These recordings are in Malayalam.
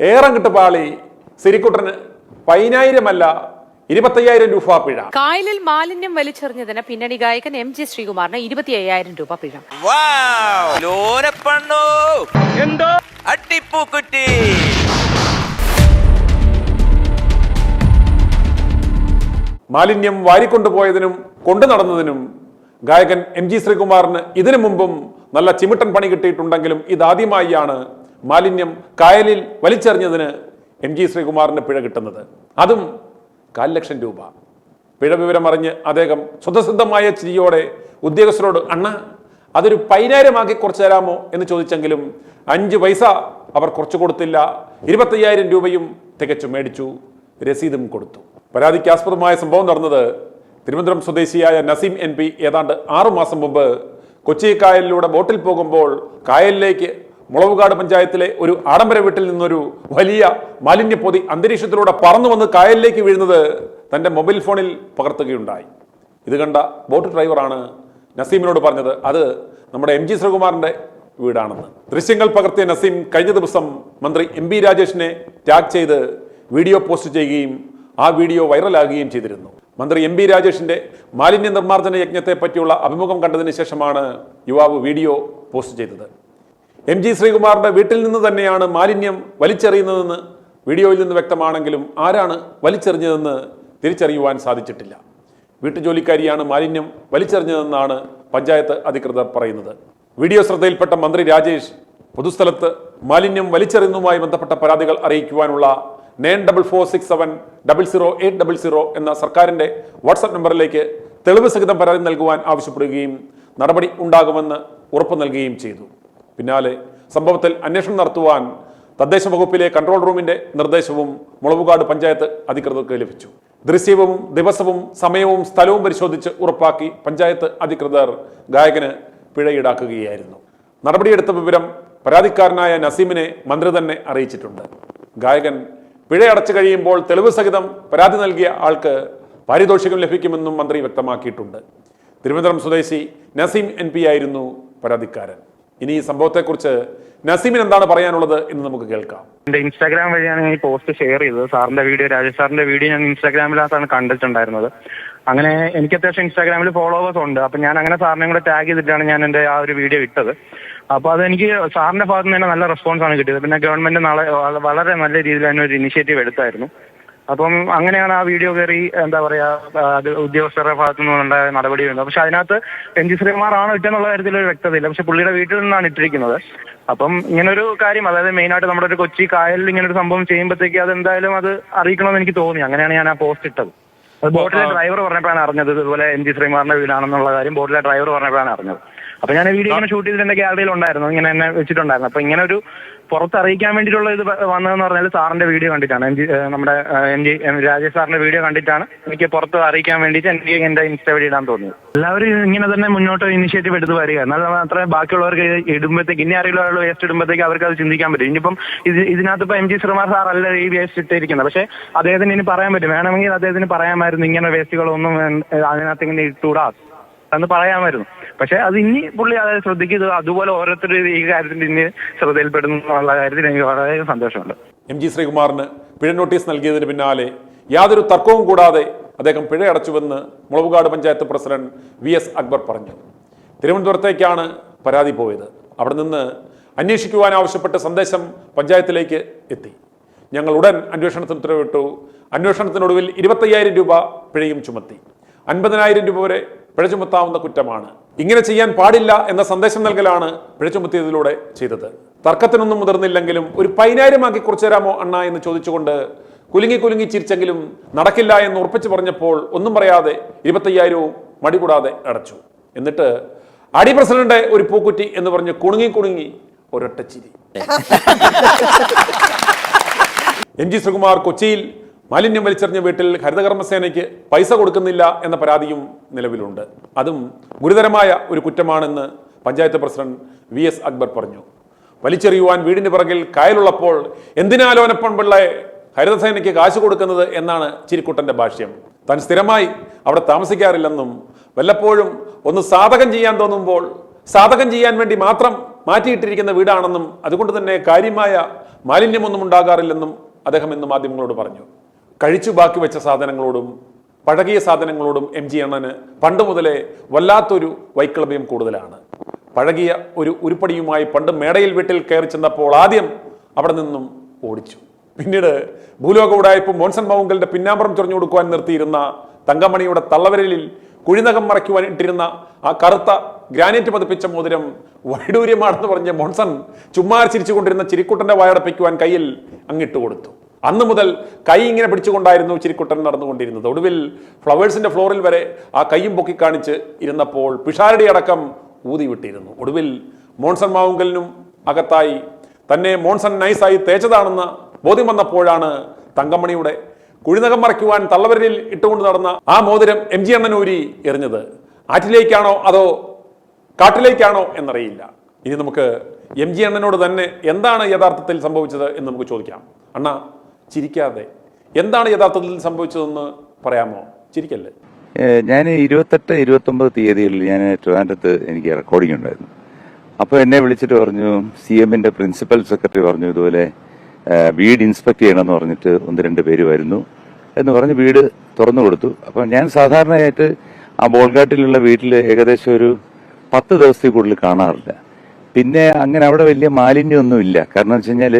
ഏറം കിട്ടുപാളി സിരിക്കുട്ടന് 10,000 അല്ല 25,000 രൂപ പിഴ. കായലിൽ മാലിന്യം വലിച്ചെറിഞ്ഞതിന് പിന്നണി ഗായകൻ MG ശ്രീകുമാറിന് 25,000 രൂപ പിഴ. മാലിന്യം വാരിക്കൊണ്ടുപോയതിനും കൊണ്ടു നടന്നതിനും ഗായകൻ MG ശ്രീകുമാറിന് ഇതിനു മുമ്പും നല്ല ചിമിട്ടൻ പണി കിട്ടിയിട്ടുണ്ടെങ്കിലും ഇതാദ്യമായാണ് മാലിന്യം കായലിൽ വലിച്ചെറിഞ്ഞതിന് MG ശ്രീകുമാറിന് പിഴ കിട്ടുന്നത്. അതും 4,00,000 രൂപ. പിഴ വിവരം അറിഞ്ഞ് അദ്ദേഹം സ്വതസിദ്ധമായ ചിരിയോടെ ഉദ്യോഗസ്ഥരോട് അണ്ണ അതൊരു 10,000 കുറച്ചു തരാമോ എന്ന് ചോദിച്ചെങ്കിലും 5 പൈസ അവർ കുറച്ചു കൊടുത്തില്ല. 25,000 രൂപയും തികച്ചു മേടിച്ചു. രസീതും കൊടുത്തു. പരാതിക്കാസ്പദമായ സംഭവം നടന്നത് തിരുവനന്തപുരം സ്വദേശിയായ നസീം NP ഏതാണ്ട് 6 മാസം മുമ്പ് കൊച്ചി കായലിലൂടെ ബോട്ടിൽ പോകുമ്പോൾ കായലിലേക്ക് മുളവുകാട് പഞ്ചായത്തിലെ ഒരു ആഡംബര വീട്ടിൽ നിന്നൊരു വലിയ മാലിന്യപ്പൊതി അന്തരീക്ഷത്തിലൂടെ പറന്നു വന്ന് കായലിലേക്ക് വീഴുന്നത് തൻ്റെ മൊബൈൽ ഫോണിൽ പകർത്തുകയുണ്ടായി. ഇത് കണ്ട ബോട്ട് ഡ്രൈവറാണ് നസീമിനോട് പറഞ്ഞത് അത് നമ്മുടെ MG ശ്രീകുമാറിന്റെ വീടാണെന്ന്. ദൃശ്യങ്ങൾ പകർത്തിയ നസീം കഴിഞ്ഞ ദിവസം മന്ത്രി MB രാജേഷിനെ ടാഗ് ചെയ്ത് വീഡിയോ പോസ്റ്റ് ചെയ്യുകയും ആ വീഡിയോ വൈറലാകുകയും ചെയ്തിരുന്നു. മന്ത്രി MB രാജേഷിന്റെ മാലിന്യ നിർമ്മാർജ്ജന യജ്ഞത്തെ പറ്റിയുള്ള അഭിമുഖം കണ്ടതിന് ശേഷമാണ് യുവാവ് വീഡിയോ പോസ്റ്റ് ചെയ്തത്. MG ശ്രീകുമാറിന്റെ വീട്ടിൽ നിന്ന് തന്നെയാണ് മാലിന്യം വലിച്ചെറിയുന്നതെന്ന് വീഡിയോയിൽ നിന്ന് വ്യക്തമാണെങ്കിലും ആരാണ് വലിച്ചെറിഞ്ഞതെന്ന് തിരിച്ചറിയുവാൻ സാധിച്ചിട്ടില്ല. വീട്ടുജോലിക്കാരിയാണ് മാലിന്യം വലിച്ചെറിഞ്ഞതെന്നാണ് പഞ്ചായത്ത് അധികൃതർ പറയുന്നത്. വീഡിയോ ശ്രദ്ധയിൽപ്പെട്ട മന്ത്രി രാജേഷ് പൊതുസ്ഥലത്ത് മാലിന്യം വലിച്ചെറിയുന്നതുമായി ബന്ധപ്പെട്ട പരാതികൾ അറിയിക്കുവാനുള്ള 9446700800 എന്ന സർക്കാരിന്റെ വാട്സാപ്പ് നമ്പറിലേക്ക് തെളിവ് സഹിതം പരാതി നൽകുവാൻ ആവശ്യപ്പെടുകയും നടപടി ഉണ്ടാകുമെന്ന് ഉറപ്പു നൽകുകയും ചെയ്തു. പിന്നാലെ സംഭവത്തിൽ അന്വേഷണം നടത്തുവാൻ തദ്ദേശ വകുപ്പിലെ കൺട്രോൾ റൂമിന്റെ നിർദ്ദേശവും മുളവുകാട് പഞ്ചായത്ത് അധികൃതർക്ക് ലഭിച്ചു. ദൃശ്യവും ദിവസവും സമയവും സ്ഥലവും പരിശോധിച്ച് ഉറപ്പാക്കി പഞ്ചായത്ത് അധികൃതർ ഗായകന് പിഴ ഈടാക്കുകയായിരുന്നു. നടപടിയെടുത്ത വിവരം പരാതിക്കാരനായ നസീമിനെ മന്ത്രി തന്നെ അറിയിച്ചിട്ടുണ്ട്. ഗായകൻ പിഴ അടച്ചു കഴിയുമ്പോൾ തെളിവ് സഹിതം പരാതി നൽകിയ ആൾക്ക് പാരിതോഷികം ലഭിക്കുമെന്നും മന്ത്രി വ്യക്തമാക്കിയിട്ടുണ്ട്. തിരുവനന്തപുരം സ്വദേശി നസീം NP ആയിരുന്നു പരാതിക്കാരൻ. ഇനി ഈ സംഭവത്തെക്കുറിച്ച് നസീമിന് എന്താണ് പറയാനുള്ളത് എന്ന് നമുക്ക് കേൾക്കാം. എന്റെ ഇൻസ്റ്റാഗ്രാം വഴിയാണ് ഞാൻ ഈ പോസ്റ്റ് ഷെയർ ചെയ്തത്. സാറിന്റെ വീഡിയോ, രാജേഷ് സാറിന്റെ വീഡിയോ ഞാൻ ഇൻസ്റ്റാഗ്രാമിനകത്താണ് കണ്ടിട്ടുണ്ടായിരുന്നത്. അങ്ങനെ എനിക്ക് അത്യാവശ്യം ഇൻസ്റ്റാഗ്രാമിൽ ഫോളോവേഴ്സ് ഉണ്ട്. അപ്പൊ ഞാൻ അങ്ങനെ സാറിനെ കൂടെ ടാഗ് ചെയ്തിട്ടാണ് ഞാൻ എന്റെ ആ ഒരു വീഡിയോ ഇട്ടത്. അപ്പൊ അതെനിക്ക് സാറിന്റെ ഭാഗത്ത് നിന്ന് തന്നെ നല്ല റെസ്പോൺസ് ആണ് കിട്ടിയത്. പിന്നെ ഗവൺമെന്റ് വളരെ നല്ല രീതിയിൽ തന്നെ ഒരു ഇനിഷ്യേറ്റീവ് എടുത്തായിരുന്നു. അപ്പം അങ്ങനെയാണ് ആ വീഡിയോ കയറി എന്താ പറയാ ഉദ്യോഗസ്ഥരുടെ ഭാഗത്തു നിന്നുണ്ടായ നടപടി വരുന്നത്. പക്ഷെ അതിനകത്ത് MG ശ്രീകുമാറാണോ ഇട്ടെന്നുള്ള കാര്യത്തിൽ ഒരു വ്യക്തതയില്ല. പക്ഷെ പുള്ളിയുടെ വീട്ടിൽ നിന്നാണ് ഇട്ടിരിക്കുന്നത്. അപ്പം ഇങ്ങനൊരു കാര്യം, അതായത് മെയിനായിട്ട് നമ്മുടെ ഒരു കൊച്ചി കായലിൽ ഇങ്ങനെ ഒരു സംഭവം ചെയ്യുമ്പോഴത്തേക്ക് അത് എന്തായാലും അത് അറിയിക്കണമെന്ന് എനിക്ക് തോന്നി. അങ്ങനെയാണ് ഞാൻ ആ പോസ്റ്റ് ഇട്ടത്. അത് ബോട്ടിലെ ഡ്രൈവർ പറഞ്ഞപ്പോഴാണ് അറിഞ്ഞത് ഇതുപോലെ MG ശ്രീകുമാറിന്റെ വീടാണെന്നുള്ള കാര്യം ബോട്ടിലെ ഡ്രൈവർ പറഞ്ഞപ്പോഴാണ് അറിഞ്ഞത്. അപ്പൊ ഞാൻ വീഡിയോ ഇങ്ങനെ ഷൂട്ട് ചെയ്തിട്ട് എന്റെ ഗാലറിയിൽ ഉണ്ടായിരുന്നു, ഇങ്ങനെ എന്നെ വെച്ചിട്ടുണ്ടായിരുന്നു. അപ്പൊ ഇങ്ങനെ ഒരു പുറത്തറിയിക്കാൻ വേണ്ടിയിട്ടുള്ള ഇത് വന്നതെന്ന് പറഞ്ഞാൽ സാറിന്റെ വീഡിയോ കണ്ടിട്ടാണ്, നമ്മുടെ രാജേഷ് സാറിന്റെ വീഡിയോ കണ്ടിട്ടാണ് എനിക്ക് പുറത്ത് അറിയിക്കാൻ വേണ്ടിയിട്ട് എനിക്ക് എന്റെ ഇൻസ്റ്റ വഴി ഇടാൻ തോന്നിയത്. എല്ലാവരും ഇങ്ങനെ തന്നെ മുന്നോട്ട് ഇനിഷ്യേറ്റീവ് എടുത്ത് വരിക, എന്നാൽ മാത്രമേ ബാക്കിയുള്ളവർക്ക് ഇടുമ്പോഴത്തേക്ക് ഇനി അറിയുള്ള വേസ്റ്റ് ഇടുമ്പോഴത്തേക്ക് അവർക്ക് അത് ചിന്തിക്കാൻ പറ്റും. ഇനിയിപ്പം ഇതിനകത്ത് ഇപ്പൊ MG ശ്രീകുമാർ സാർ അല്ല ഈ വേസ്റ്റ് ഇട്ടിരിക്കുന്നത്. പക്ഷെ അദ്ദേഹത്തിന് ഇനി പറയാൻ പറ്റും, വേണമെങ്കിൽ അദ്ദേഹത്തിന് പറയാമായിരുന്നു ഇങ്ങനെ വേസ്റ്റുകളൊന്നും അതിനകത്ത് ഇങ്ങനെ ഇട്ടുകൂടാ എന്ന് പറയാമായിരുന്നു. പക്ഷെ അത് ഇനി പുള്ളി അതായത് ശ്രദ്ധിക്കുന്നത്, അതുപോലെ ഓരോരുത്തരും ഈ കാര്യത്തിൽ ഇനി ശ്രദ്ധയിൽപ്പെടുന്നു എന്നുള്ള കാര്യത്തിൽ എനിക്ക് വളരെ സന്തോഷമുണ്ട്. MG ശ്രീകുമാറിന് പിഴ നോട്ടീസ് നൽകിയതിന് പിന്നാലെ യാതൊരു തർക്കവും കൂടാതെ അദ്ദേഹം പിഴ അടച്ചുവെന്ന് മുളവുകാട് പഞ്ചായത്ത് പ്രസിഡന്റ് VS അക്ബർ പറഞ്ഞു. തിരുവനന്തപുരത്തേക്കാണ് പരാതി പോയത്. അവിടെ നിന്ന് അന്വേഷിക്കുവാൻ ആവശ്യപ്പെട്ട സന്ദേശം പഞ്ചായത്തിലേക്ക് എത്തി. ഞങ്ങൾ ഉടൻ അന്വേഷണത്തിന് ഉത്തരവിട്ടു. അന്വേഷണത്തിനൊടുവിൽ 25,000 രൂപ പിഴയും ചുമത്തി. 50,000 രൂപ വരെ പിഴ ചുമത്താവുന്ന കുറ്റമാണ്. ഇങ്ങനെ ചെയ്യാൻ പാടില്ല എന്ന സന്ദേശം നൽകലാണ് പിഴ ചുമത്തിയതിലൂടെ ചെയ്തത്. തർക്കത്തിനൊന്നും മുതിർന്നില്ലെങ്കിലും ഒരു 10,000 കുറച്ചു തരാമോ അണ്ണ എന്ന് ചോദിച്ചുകൊണ്ട് കുലുങ്ങി ചിരിച്ചെങ്കിലും നടക്കില്ല എന്ന് ഉറപ്പിച്ചു പറഞ്ഞപ്പോൾ ഒന്നും പറയാതെ 25,000 മടികൂടാതെ അടച്ചു. എന്നിട്ട് അടി പ്രസിഡന്റ് ഒരു പൂക്കുറ്റി എന്ന് പറഞ്ഞ് കുണുങ്ങി ഒരൊറ്റ ചിരി. MG ശ്രീകുമാർ കൊച്ചിയിൽ മാലിന്യം വലിച്ചെറിഞ്ഞ വീട്ടിൽ ഹരിതകർമ്മസേനയ്ക്ക് പൈസ കൊടുക്കുന്നില്ല എന്ന പരാതിയും നിലവിലുണ്ട്. അതും ഗുരുതരമായ ഒരു കുറ്റമാണെന്ന് പഞ്ചായത്ത് പ്രസിഡന്റ് VS അക്ബർ പറഞ്ഞു. വലിച്ചെറിയുവാൻ വീടിന് പിറകിൽ കായലുള്ളപ്പോൾ എന്തിനാലോനപ്പൻ പിള്ളയെ ഹരിതസേനയ്ക്ക് കാശ് കൊടുക്കുന്നത് എന്നാണ് ചിരിക്കുട്ടന്റെ ഭാഷ്യം. താൻ സ്ഥിരമായി അവിടെ താമസിക്കാറില്ലെന്നും വല്ലപ്പോഴും ഒന്ന് സാധകം ചെയ്യാൻ തോന്നുമ്പോൾ സാധകം ചെയ്യാൻ വേണ്ടി മാത്രം മാറ്റിയിട്ടിരിക്കുന്ന വീടാണെന്നും അതുകൊണ്ട് തന്നെ കാര്യമായ മാലിന്യമൊന്നും ഉണ്ടാകാറില്ലെന്നും അദ്ദേഹം ഇന്ന് മാധ്യമങ്ങളോട് പറഞ്ഞു. കഴിച്ചു ബാക്കി വെച്ച സാധനങ്ങളോടും പഴകിയ സാധനങ്ങളോടും MG അണ്ണന് പണ്ട് മുതലേ വല്ലാത്തൊരു വൈക്ലഭ്യം കൂടുതലാണ്. പഴകിയ ഒരു ഉരുപ്പടിയുമായി പണ്ട് മേടയിൽ വീട്ടിൽ കയറി ചെന്നപ്പോൾ ആദ്യം അവിടെ നിന്നും ഓടിച്ചു. പിന്നീട് ഭൂലോക ഉടായ്പ മോൻസൺ മൗങ്കലിന്റെ പിന്നാമ്പറം ചൊറിഞ്ഞു കൊടുക്കുവാൻ നിർത്തിയിരുന്ന തങ്കമണിയുടെ തള്ളവരലിൽ കുഴിനകം മറയ്ക്കുവാൻ ഇട്ടിരുന്ന ആ കറുത്ത ഗ്രാനൈറ്റ് പതിപ്പിച്ച മോതിരം വൈഡൂര്യമാണെന്ന് പറഞ്ഞ മോൺസൺ ചുമ്മാ ചിരിച്ചുകൊണ്ടിരുന്ന ചിരിക്കുട്ടന്റെ വായടപ്പിക്കുവാൻ കയ്യിൽ അങ്ങിട്ട് കൊടുത്തു. അന്ന് മുതൽ കൈ ഇങ്ങനെ പിടിച്ചുകൊണ്ടായിരുന്നു ചിരിക്കുട്ടൻ നടന്നുകൊണ്ടിരുന്നത്. ഒടുവിൽ ഫ്ലവേഴ്സിന്റെ ഫ്ലോറിൽ വരെ ആ കൈയും പൊക്കി കാണിച്ച് ഇരുന്നപ്പോൾ പിഷാരടി അടക്കം ഊതി വിട്ടിരുന്നു. ഒടുവിൽ മോൺസൺ മാവുങ്കലിനും അകത്തായി തന്നെ മോൺസൺ നൈസായി തേച്ചതാണെന്ന് ബോധ്യം വന്നപ്പോഴാണ് തങ്കമണിയുടെ കുഴിനകം മറയ്ക്കുവാൻ തള്ളവരലിൽ ഇട്ടുകൊണ്ട് നടന്ന ആ മോതിരം MG അണ്ണനൂരി എറിഞ്ഞത്. ആറ്റിലേക്കാണോ അതോ കാട്ടിലേക്കാണോ എന്നറിയില്ല. ഇനി നമുക്ക് MG അണ്ണനോട് തന്നെ എന്താണ് യഥാർത്ഥത്തിൽ സംഭവിച്ചത് എന്ന് നമുക്ക് ചോദിക്കാം. അണ്ണ, ചിരിക്കാതെ എന്താണ് യഥാർത്ഥത്തിൽ സംഭവിച്ചതെന്ന് പറയാമോ? ചിരിക്കല്ലേ. ഞാൻ 28-29 തീയതികളിൽ ഞാൻ ട്രിവാൻഡ്രത്ത് എനിക്ക് റെക്കോർഡിംഗ് ഉണ്ടായിരുന്നു. അപ്പോൾ എന്നെ വിളിച്ചിട്ട് പറഞ്ഞു, CMന്റെ പ്രിൻസിപ്പൽ സെക്രട്ടറി പറഞ്ഞു ഇതുപോലെ വീട് ഇൻസ്പെക്ട് ചെയ്യണമെന്ന് പറഞ്ഞിട്ട് 1-2 പേര് വരുന്നു എന്ന് പറഞ്ഞ് വീട് തുറന്നു കൊടുത്തു. അപ്പം ഞാൻ സാധാരണയായിട്ട് ആ ബോൾഗാട്ടിലുള്ള വീട്ടിൽ ഏകദേശം ഒരു 10 ദിവസത്തിൽ കൂടുതൽ കാണാറില്ല. പിന്നെ അങ്ങനെ അവിടെ വലിയ മാലിന്യമൊന്നും ഇല്ല. കാരണം വെച്ച് കഴിഞ്ഞാൽ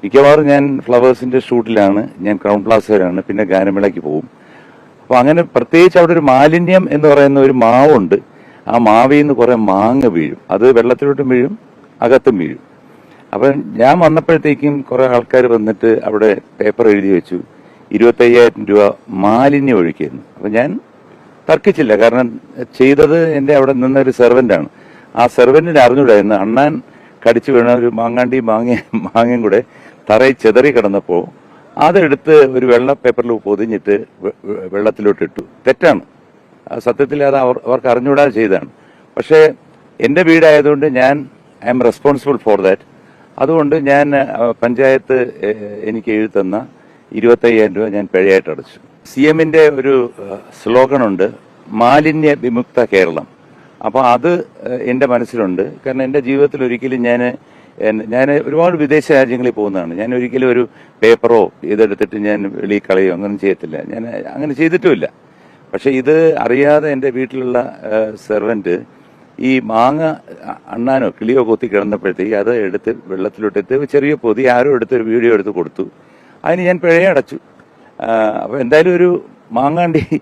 മിക്കവാറും ഞാൻ ഫ്ലവേഴ്സിന്റെ ഷൂട്ടിലാണ്, ഞാൻ ക്രൗൺ പ്ലാസയിലാണ്, പിന്നെ ഗാനമേളയ്ക്ക് പോകും. അപ്പോൾ അങ്ങനെ പ്രത്യേകിച്ച് അവിടെ ഒരു മാലിന്യം എന്ന് പറയുന്ന ഒരു മാവുണ്ട്. ആ മാവിൽ നിന്ന് കുറെ മാങ്ങ വീഴും. അത് വെള്ളത്തിലോട്ടും വീഴും, അകത്തും വീഴും. അപ്പം ഞാൻ വന്നപ്പോഴത്തേക്കും കുറെ ആൾക്കാർ വന്നിട്ട് അവിടെ പേപ്പർ എഴുതി വെച്ചു 25,000 രൂപ മാലിന്യം ഒഴുക്കിയിരുന്നു. അപ്പം ഞാൻ തർക്കിച്ചില്ല. കാരണം ചെയ്തത് എൻ്റെ അവിടെ നിന്ന ഒരു സെർവൻ്റാണ്. ആ സെർവൻറ്റിന് അറിഞ്ഞൂടായിരുന്നു അണ്ണാൻ കടിച്ചു വീണ ഒരു മാങ്ങയും കൂടെ തറയിൽ ചെതറി കിടന്നപ്പോൾ അതെടുത്ത് ഒരു വെള്ള പേപ്പറിൽ പൊതിഞ്ഞിട്ട് വെള്ളത്തിലോട്ടിട്ടു. തെറ്റാണ്. സത്യത്തിൽ അത് അവർക്ക് അറിഞ്ഞൂടാതെ ചെയ്തതാണ്. പക്ഷേ എൻ്റെ വീടായതുകൊണ്ട് I'm responsible for that. അതുകൊണ്ട് ഞാൻ പഞ്ചായത്ത് എനിക്ക് എഴുതുന്ന 25,000 രൂപ ഞാൻ പിഴയായിട്ട് അടച്ചു. CMന്റെ ഒരു സ്ലോഗനുണ്ട്, മാലിന്യ വിമുക്ത കേരളം. അപ്പോൾ അത് എൻ്റെ മനസ്സിലുണ്ട്. കാരണം എൻ്റെ ജീവിതത്തിൽ ഒരിക്കലും ഞാൻ ഒരുപാട് വിദേശ രാജ്യങ്ങളിൽ പോകുന്നതാണ്. ഞാൻ ഒരിക്കലും ഒരു പേപ്പറോ ഇതെടുത്തിട്ട് ഞാൻ വെളിയിൽ കളയോ അങ്ങനെ ചെയ്യത്തില്ല. ഞാൻ അങ്ങനെ ചെയ്തിട്ടുമില്ല. പക്ഷെ ഇത് അറിയാതെ എൻ്റെ വീട്ടിലുള്ള സെർവൻറ്റ് ഈ മാങ്ങ അണ്ണാനോ കിളിയോ കൊത്തി കിടന്നപ്പോഴത്തേക്ക് അത് എടുത്ത് വെള്ളത്തിലോട്ടെടുത്ത് ചെറിയ പൊതി ആരോ എടുത്ത് ഒരു വീഡിയോ എടുത്ത് കൊടുത്തു. അതിന് ഞാൻ പിഴയെ അടച്ചു. അപ്പോൾ എന്തായാലും ഒരു മാങ്ങാണ്ടിക്ക്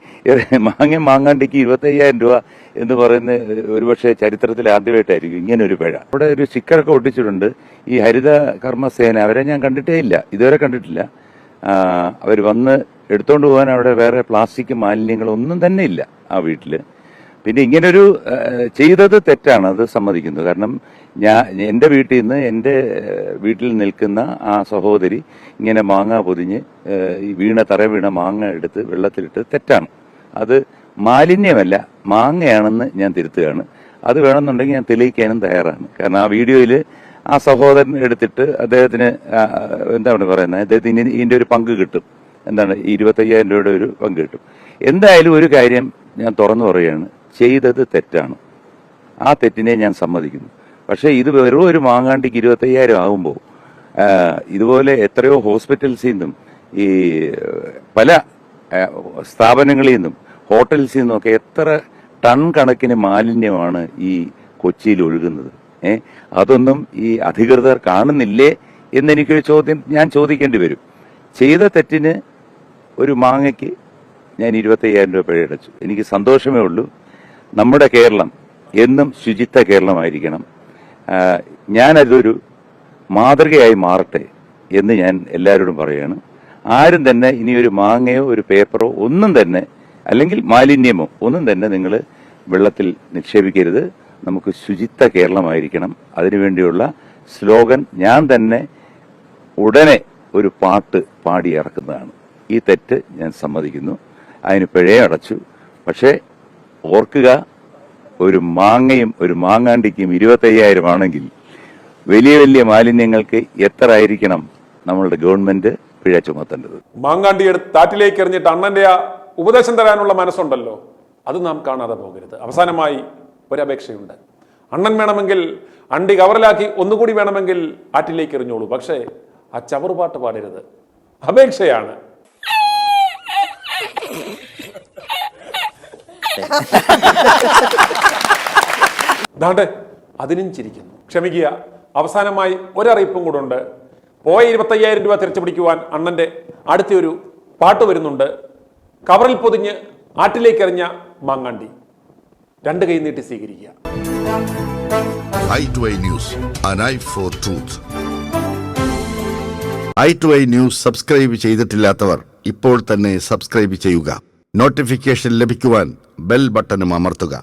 25,000 രൂപ എന്ന് പറയുന്ന ഒരുപക്ഷെ ചരിത്രത്തിൽ ആദ്യമായിട്ടായിരിക്കും ഇങ്ങനെ ഒരു പിഴ. അവിടെ ഒരു സ്റ്റിക്കറൊക്കെ ഒട്ടിച്ചിട്ടുണ്ട്. ഈ ഹരിത കർമ്മസേന, അവരെ ഞാൻ കണ്ടിട്ടേ ഇല്ല, ഇതുവരെ കണ്ടിട്ടില്ല. അവർ വന്ന് എടുത്തുകൊണ്ട് പോകാൻ അവിടെ വേറെ പ്ലാസ്റ്റിക് മാലിന്യങ്ങളൊന്നും തന്നെ ഇല്ല ആ വീട്ടിൽ. പിന്നെ ഇങ്ങനൊരു ചെയ്തത് തെറ്റാണ്, അത് സമ്മതിക്കുന്നു. കാരണം എൻ്റെ വീട്ടിൽ നിന്ന് എൻ്റെ വീട്ടിൽ നിൽക്കുന്ന ആ സഹോദരി ഇങ്ങനെ മാങ്ങ പൊതിഞ്ഞ് ഈ തറ വീണ മാങ്ങ എടുത്ത് വെള്ളത്തിലിട്ട് തെറ്റാണ്. അത് മാലിന്യമല്ല, മാങ്ങയാണെന്ന് ഞാൻ തിരുത്തുകയാണ്. അത് വേണമെന്നുണ്ടെങ്കിൽ ഞാൻ തെളിയിക്കാനും തയ്യാറാണ്. കാരണം ആ വീഡിയോയിൽ ആ സഹോദരൻ എടുത്തിട്ട് അദ്ദേഹത്തിന് എന്താണ് പറയുന്നത്, അദ്ദേഹത്തിന് ഇതിൻ്റെ ഒരു പങ്ക് കിട്ടും. എന്താണ്, 25,000 രൂപയുടെ ഒരു പങ്ക് കിട്ടും. എന്തായാലും ഒരു കാര്യം ഞാൻ തുറന്നു പറയുകയാണ്, ചെയ്തത് തെറ്റാണ്. ആ തെറ്റിനെ ഞാൻ സമ്മതിക്കുന്നു. പക്ഷേ ഇത് വെറും ഒരു മാങ്ങാണ്ടിക്ക് 25,000 ആകുമ്പോൾ ഇതുപോലെ എത്രയോ ഹോസ്പിറ്റൽസിൽ നിന്നും ഈ പല സ്ഥാപനങ്ങളിൽ നിന്നും ഹോട്ടൽസിൽ നിന്നും ഒക്കെ എത്ര ടൺ കണക്കിന് മാലിന്യമാണ് ഈ കൊച്ചിയിൽ ഒഴുകുന്നത്. അതൊന്നും ഈ അധികൃതർ കാണുന്നില്ലേ എന്നെനിക്കൊരു ചോദ്യം ഞാൻ ചോദിക്കേണ്ടി വരും. ചെയ്ത തെറ്റിന് ഒരു മാങ്ങയ്ക്ക് ഞാൻ 25,000 രൂപ പിഴയടച്ചു. എനിക്ക് സന്തോഷമേ ഉള്ളൂ. നമ്മുടെ കേരളം എന്നും ശുചിത്വ കേരളമായിരിക്കണം. ഞാനതൊരു മാതൃകയായി മാറട്ടെ എന്ന് ഞാൻ എല്ലാവരോടും പറയുകയാണ്. ആരും തന്നെ ഇനി ഒരു മാങ്ങയോ ഒരു പേപ്പറോ ഒന്നും തന്നെ, അല്ലെങ്കിൽ മാലിന്യമോ ഒന്നും തന്നെ നിങ്ങൾ വെള്ളത്തിൽ നിക്ഷേപിക്കരുത്. നമുക്ക് ശുചിത്വ കേരളമായിരിക്കണം. അതിനുവേണ്ടിയുള്ള സ്ലോഗൻ ഞാൻ തന്നെ ഉടനെ ഒരു പാട്ട് പാടി ഇറക്കുന്നതാണ്. ഈ തെറ്റ് ഞാൻ സമ്മതിക്കുന്നു. അതിന് പിഴയടച്ചു. പക്ഷേ ഓർക്കുക, ഒരു മാങ്ങയും ഒരു മാങ്ങാണ്ടിക്കും 25,000 ആണെങ്കിൽ വലിയ വലിയ മാലിന്യങ്ങൾക്ക് എത്ര ആയിരിക്കണം നമ്മളുടെ ഗവൺമെന്റ് പിഴ ചുമത്തേണ്ടത്? മാങ്ങാണ്ടി എടുത്ത് താറ്റിലേക്ക് എറിഞ്ഞിട്ട് അണ്ണന്റെ ആ ഉപദേശം തരാനുള്ള മനസ്സുണ്ടല്ലോ, അത് നാം കാണാതെ പോകരുത്. അവസാനമായി ഒരപേക്ഷയുണ്ട്. അണ്ണൻ വേണമെങ്കിൽ അണ്ടി കവറിലാക്കി ഒന്നുകൂടി വേണമെങ്കിൽ ആറ്റിലേക്ക് എറിഞ്ഞോളൂ, പക്ഷേ ആ ചവറുപാട്ട് പാടരുത്. അപേക്ഷയാണ്. ദാണ്ടെ അതിനും ചിരിക്കുന്നു. ക്ഷമിക്കുക, അവസാനമായി ഒരറിയിപ്പും കൂടെ ഉണ്ട്. പോയ 25,000 രൂപ തിരിച്ചു പിടിക്കുവാൻ അണ്ണന്റെ അടുത്തൊരു പാട്ട് വരുന്നുണ്ട്. കവറിൽ പൊതിഞ്ഞ് ആറ്റിലേക്ക് എറിഞ്ഞ മാങ്ങാണ്ടി. 2 കൈ നീട്ടി സ്വീകരിക്കുക. i2i News, an eye for truth. i2i News subscribe ചെയ്തിട്ടില്ലാത്തവർ ഇപ്പോൾ തന്നെ സബ്സ്ക്രൈബ് ചെയ്യുക. നോട്ടിഫിക്കേഷൻ ലഭിക്കുവാൻ ബെൽ ബട്ടണും അമർത്തുക.